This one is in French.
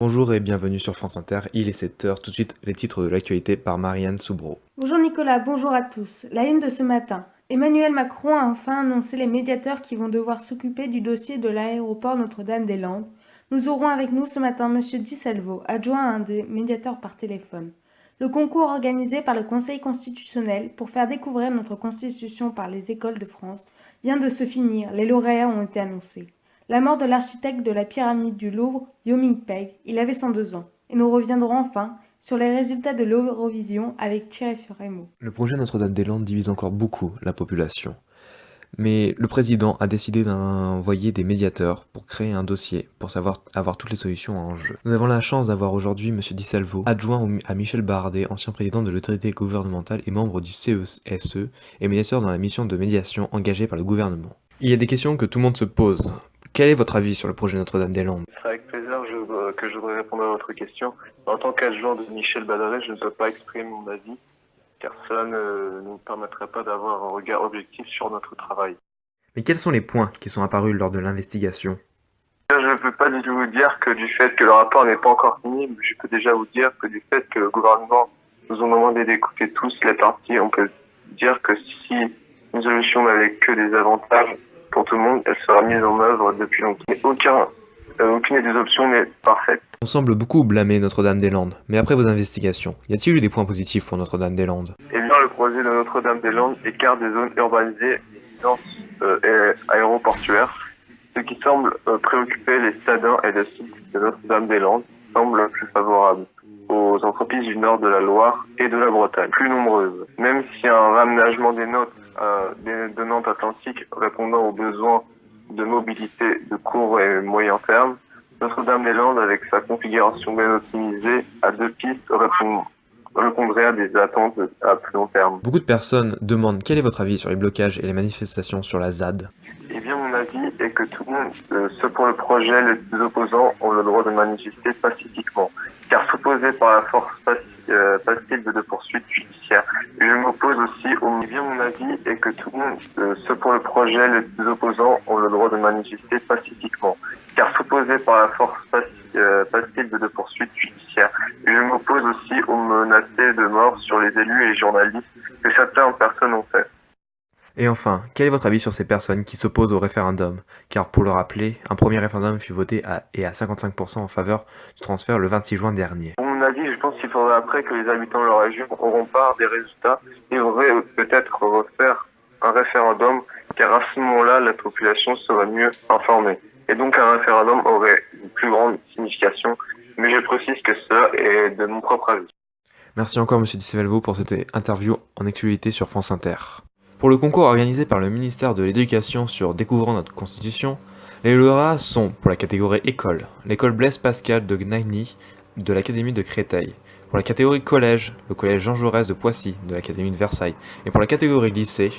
Bonjour et bienvenue sur France Inter, il est 7h, tout de suite les titres de l'actualité par Marianne Soubreau. Bonjour Nicolas, bonjour à tous. La une de ce matin. Emmanuel Macron a enfin annoncé les médiateurs qui vont devoir s'occuper du dossier de l'aéroport Notre-Dame-des-Landes. Nous aurons avec nous ce matin Monsieur Di Salvo, adjoint à un des médiateurs par téléphone. Le concours organisé par le Conseil constitutionnel pour faire découvrir notre Constitution par les écoles de France vient de se finir, les lauréats ont été annoncés. La mort de l'architecte de la pyramide du Louvre, Yo Ming-pei, il avait 102 ans. Et nous reviendrons enfin sur les résultats de l'Eurovision avec Thierry Frémaux. Le projet Notre-Dame-des-Landes divise encore beaucoup la population. Mais le président a décidé d'envoyer des médiateurs pour créer un dossier, pour avoir toutes les solutions en jeu. Nous avons la chance d'avoir aujourd'hui M. Di Salvo, adjoint à Michel Bardet, ancien président de l'autorité gouvernementale et membre du CESE, et médiateur dans la mission de médiation engagée par le gouvernement. Il y a des questions que tout le monde se pose. Quel est votre avis sur le projet Notre-Dame-des-Landes? C'est avec plaisir que je voudrais répondre à votre question. En tant qu'adjoint de Michel Bardet, je ne peux pas exprimer mon avis, car cela ne nous permettrait pas d'avoir un regard objectif sur notre travail. Mais quels sont les points qui sont apparus lors de l'investigation? Je ne peux pas du tout vous dire que du fait que le rapport n'est pas encore fini, mais je peux déjà vous dire que du fait que le gouvernement nous a demandé d'écouter tous les parties, on peut dire que si une solution n'avait que des avantages pour tout le monde, elle sera mise en œuvre depuis longtemps. Mais aucune des options n'est parfaite. On semble beaucoup blâmer Notre-Dame-des-Landes, mais après vos investigations, y a-t-il eu des points positifs pour Notre-Dame-des-Landes? Eh bien, le projet de Notre-Dame-des-Landes écarte des zones urbanisées et aéroportuaires, ce qui semble préoccuper les citadins et les sites de Notre-Dame-des-Landes semble plus favorable aux entreprises du nord de la Loire et de la Bretagne, plus nombreuses. Même si un raménagement des de Nantes Atlantique répondant aux besoins de mobilité de court et moyen terme, Notre-Dame-des-Landes, avec sa configuration bien optimisée, à deux pistes, répondrait à des attentes à plus long terme. Beaucoup de personnes demandent quel est votre avis sur les blocages et les manifestations sur la ZAD. Eh bien, mon avis est que tout le monde, ceux pour le projet, les opposants, ont le droit de manifester pacifiquement, car s'opposer par la force passible de poursuites judiciaires. Et je m'oppose aussi au... Eh bien, mon avis est que tout le monde, ceux pour le projet, les opposants, ont le droit de manifester pacifiquement, car s'opposer par la force passible de poursuites judiciaires. Et je m'oppose aussi aux menacés de mort sur les élus et les journalistes que certaines personnes ont fait. Et enfin, quel est votre avis sur ces personnes qui s'opposent au référendum? Car pour le rappeler, un premier référendum fut voté à 55% en faveur du transfert le 26 juin dernier. Pour mon avis, je pense qu'il faudrait après que les habitants de la région auront part des résultats et auraient peut-être refaire un référendum, car à ce moment-là, la population serait mieux informée. Et donc un référendum aurait une plus grande signification, mais je précise que cela est de mon propre avis. Merci encore M. Di Salvo pour cette interview en actualité sur France Inter. Pour le concours organisé par le ministère de l'Éducation sur Découvrant notre Constitution, les lauréats sont, pour la catégorie école, l'école Blaise Pascal de Gnagny de l'Académie de Créteil, pour la catégorie collège, le collège Jean Jaurès de Poissy de l'Académie de Versailles, et pour la catégorie lycée,